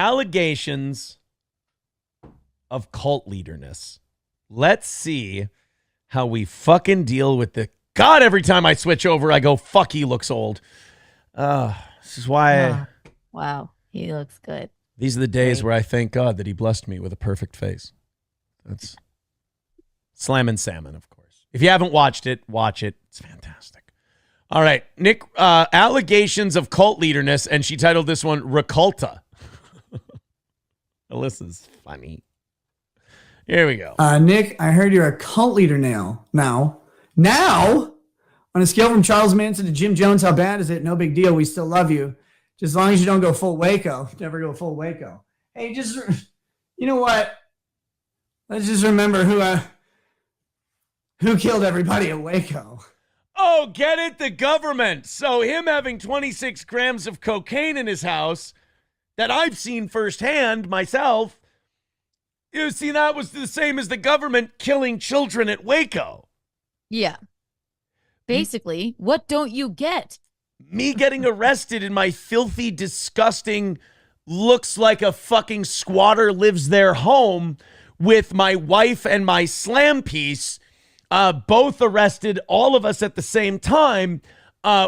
allegations of cult leaderness. Let's see how we fucking deal with the... God, every time I switch over, I go, fuck, he looks old. This is why... Wow, he looks good. These are the days where I thank God that he blessed me with a perfect face. That's Slammin' Salmon, of course. If you haven't watched it, watch it. It's fantastic. All right, Nick, allegations of cult leaderness, and she titled this one, ReQulta. Alyssa's funny. Here we go. Nick, I heard you're a cult leader now. Now? On a scale from Charles Manson to Jim Jones, how bad is it? No big deal. We still love you. Just as long as you don't go full Waco. Never go full Waco. Hey, you know what? Let's just remember who killed everybody at Waco. Oh, get it? The government. So him having 26 grams of cocaine in his house that I've seen firsthand myself, you see, that was the same as the government killing children at Waco. Yeah. Basically, what don't you get? Me getting arrested in my filthy, disgusting, looks like a fucking squatter lives there home with my wife and my slam piece, both arrested, all of us at the same time,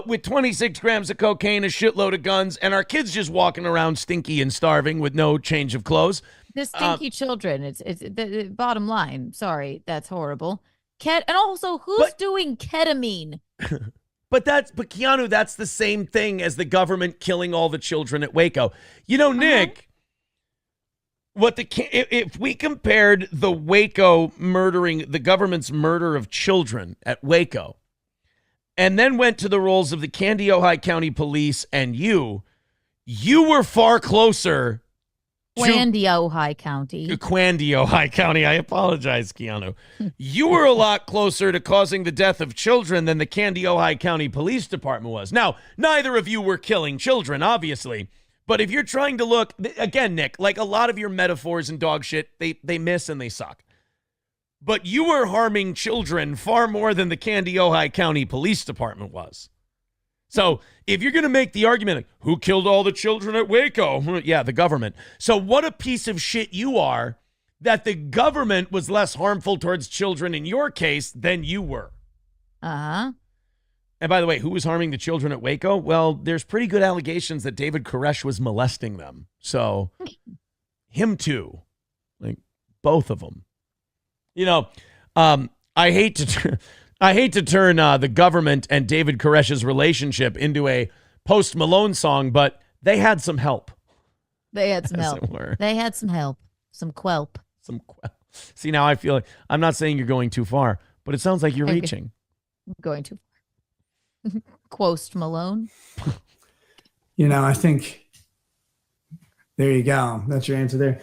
with 26 grams of cocaine, a shitload of guns, and our kids just walking around stinky and starving with no change of clothes. The stinky children. It's the bottom line. Sorry, that's horrible. And also, who's doing ketamine? But Keanu, that's the same thing as the government killing all the children at Waco. You know, Nick, if we compared the Waco murdering, the government's murder of children at Waco, and then went to the roles of the Candy, Ojai County Police and you were far closer. Quandy, Ojai County. Quandy, Ojai County. I apologize, Keanu. You were a lot closer to causing the death of children than the Candy, Ojai County Police Department was. Now, neither of you were killing children, obviously. But if you're trying to look, again, Nick, like a lot of your metaphors and dog shit, they miss and they suck. But you were harming children far more than the Candy, Ojai County Police Department was. So if you're going to make the argument, like, who killed all the children at Waco? Yeah, the government. So what a piece of shit you are that the government was less harmful towards children in your case than you were. Uh-huh. And by the way, who was harming the children at Waco? Well, there's pretty good allegations that David Koresh was molesting them. So him too. Like both of them. You know, I hate to turn the government and David Koresh's relationship into a Post Malone song, but they had some help. They had some help. They had some help. Some quelp. See, now I feel like I'm not saying you're going too far, but it sounds like you're reaching. Going too far. Post Malone. You know, I think there you go. That's your answer there.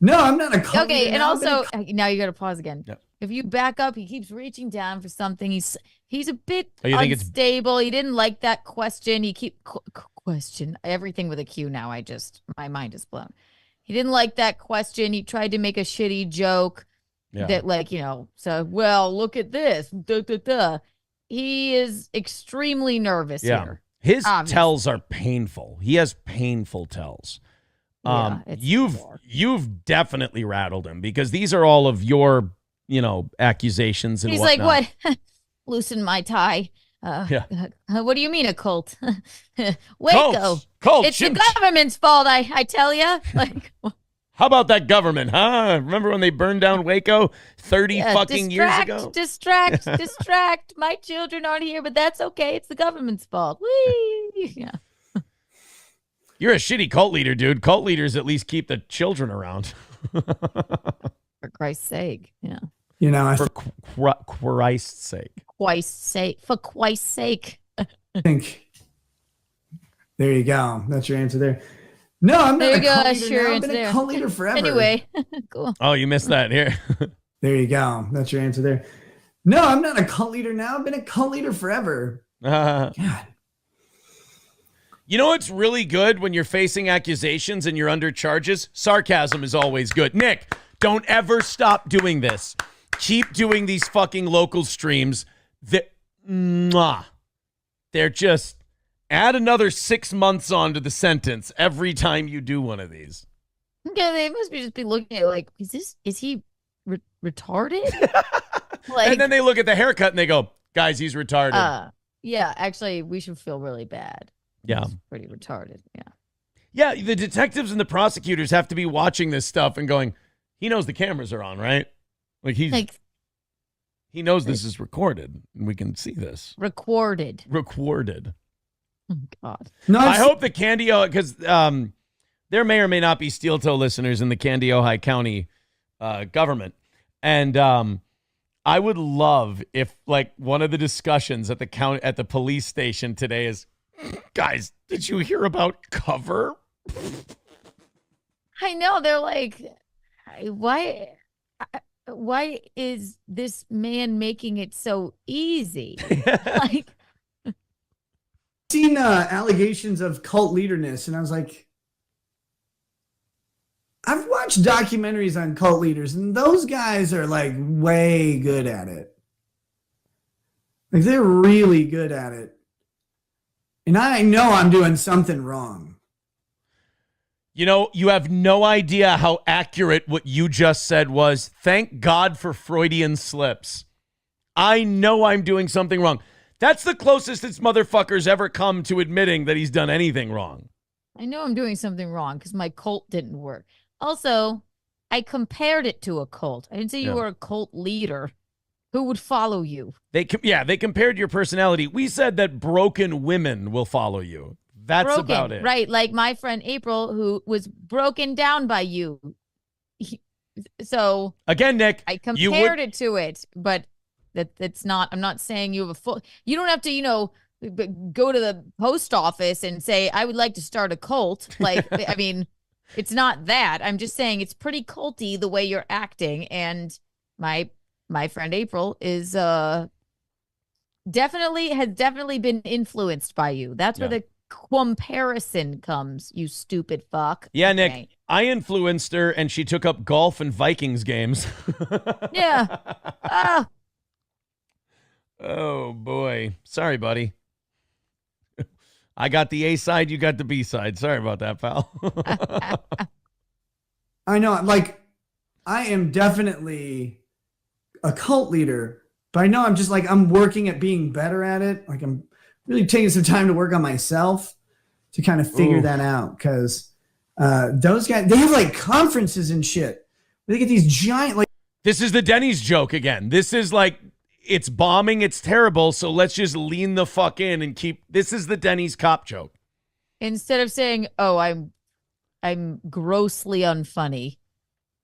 No, I'm not a cult. Okay, and also now you got to pause again. Yep. If you back up, he keeps reaching down for something. He's a bit unstable. He didn't like that question. He question everything with a Q now. My mind is blown. He didn't like that question. He tried to make a shitty joke that so, well, look at this. Duh, duh, duh. He is extremely nervous here. His tells are painful. He has painful tells. You've definitely rattled him because these are all of your accusations and he's whatnot. Like, what? Loosen my tie. What do you mean a cult? Waco. Cult. It's the government's fault, I tell you. Like, how about that government, huh? Remember when they burned down Waco 30 years ago? Distract. My children aren't here, but that's okay. It's the government's fault. Whee! Yeah. You're a shitty cult leader, dude. Cult leaders at least keep the children around. For Christ's sake, yeah. For Christ's sake. For Christ's sake. I think there you go. That's your answer there. No, I'm not a cult leader now. I've been a cult leader forever. Anyway, cool. Oh, you missed that here. There you go. That's your answer there. No, I'm not a cult leader now. I've been a cult leader forever. God. You know what's really good when you're facing accusations and you're under charges? Sarcasm is always good. Nick, don't ever stop doing this. Keep doing these fucking local streams. They're just add another 6 months onto the sentence every time you do one of these. Yeah, they must just be looking at like, is he retarded? And then they look at the haircut and they go, guys, he's retarded. Yeah, actually, we should feel really bad. Yeah. He's pretty retarded. Yeah. Yeah, the detectives and the prosecutors have to be watching this stuff and going, he knows the cameras are on, right? Like he knows this is recorded and we can see this. Recorded. Oh, God. No, I hope the Candy, because there may or may not be steel toe listeners in the Candy Ojai County government. And I would love if like one of the discussions at the police station today is, guys, did you hear about cover? I know. They're like, why is this man making it so easy? Like, seen allegations of cult leaderness, and I was like, I've watched documentaries on cult leaders, and those guys are like way good at it. Like they're really good at it. And I know I'm doing something wrong. You know, you have no idea how accurate what you just said was. Thank God for Freudian slips. I know I'm doing something wrong. That's the closest this motherfucker's ever come to admitting that he's done anything wrong. I know I'm doing something wrong because my cult didn't work. Also, I compared it to a cult. I didn't say you were a cult leader. Who would follow you? They compared your personality. We said that broken women will follow you. That's about it. Right, like my friend April, who was broken down by you. So again, Nick, I compared it to it, but that's not. I'm not saying you have a full. You don't have to, go to the post office and say I would like to start a cult. Like, I mean, it's not that. I'm just saying it's pretty culty the way you're acting, and my friend April is definitely been influenced by you. That's where the comparison comes, you stupid fuck. Yeah, okay. Nick, I influenced her and she took up golf and Vikings games. Yeah. Oh, boy. Sorry, buddy. I got the A side, you got the B side. Sorry about that, pal. I know, like, I am definitely a cult leader, but I know I'm working at being better at it. Like, I'm really taking some time to work on myself to kind of figure that out. Because those guys, they have like conferences and shit. They get these giant, like. This is the Denny's joke again. This is like, it's bombing, it's terrible, so let's just lean the fuck in and keep. This is the Denny's cop joke. Instead of saying, "Oh, I'm grossly unfunny."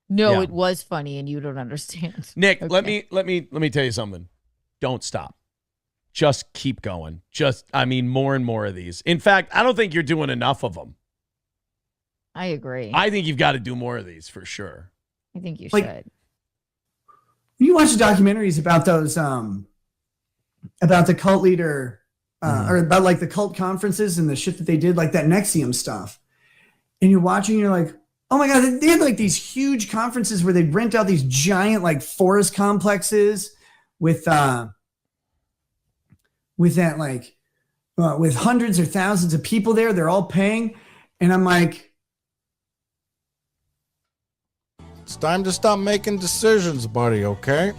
No, it was funny, and you don't understand. Nick, okay. let me tell you something. Don't stop. Just keep going. More and more of these. In fact, I don't think you're doing enough of them. I agree. I think you've got to do more of these for sure. I think you should. You watch the documentaries about those, about the cult leader, or about like the cult conferences and the shit that they did, like that Nexium stuff. And you're watching, you're like, oh my God, they had like these huge conferences where they'd rent out these giant like forest complexes with hundreds or thousands of people there. They're all paying. And I'm like, it's time to stop making decisions, buddy, okay?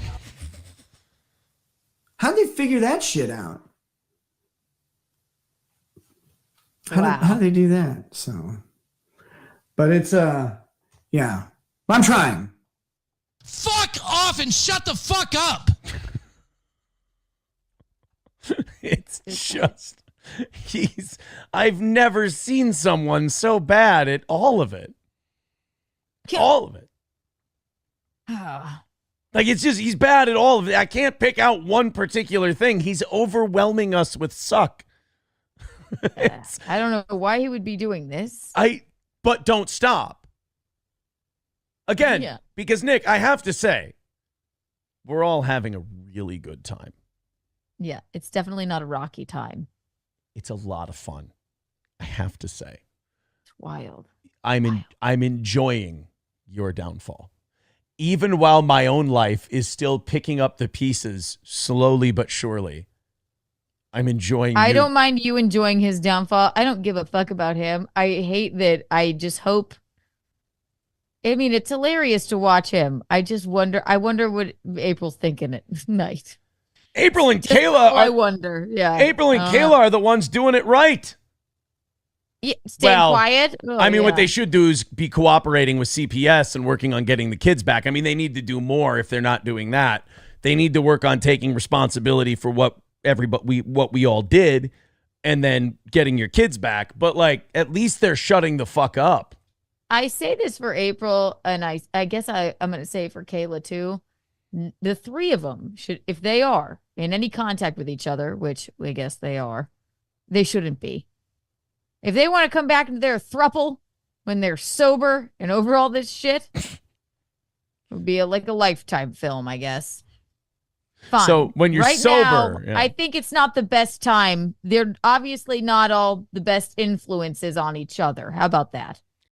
How'd they figure that shit out? How do they do that? So, but it's, yeah. I'm trying. Fuck off and shut the fuck up. It's just, I've never seen someone so bad at all of it. All of it. Like, it's just, he's bad at all of it. I can't pick out one particular thing. He's overwhelming us with suck. I don't know why he would be doing this. But don't stop. Again, because Nick, I have to say, we're all having a really good time. Yeah, it's definitely not a rocky time. It's a lot of fun, I have to say. It's wild. I'm enjoying your downfall. Even while my own life is still picking up the pieces slowly but surely. I'm enjoying I don't mind you enjoying his downfall. I don't give a fuck about him. I hate that. I just hope I mean, it's hilarious to watch him. I just wonder. I wonder what April's thinking at night. April and Just Kayla I wonder. Yeah. April and Kayla are the ones doing it right. Yeah, staying quiet. Oh, I mean, what they should do is be cooperating with CPS and working on getting the kids back. I mean, they need to do more if they're not doing that. They need to work on taking responsibility for what we all did and then getting your kids back. But like, at least they're shutting the fuck up. I say this for April, and I guess I'm going to say it for Kayla too. The three of them should, if they are in any contact with each other, which I guess they are, they shouldn't be. If they want to come back into their throuple when they're sober and over all this shit, it would be like a Lifetime film, I guess. Fine. So when you're sober, now, I think it's not the best time. They're obviously not all the best influences on each other. How about that?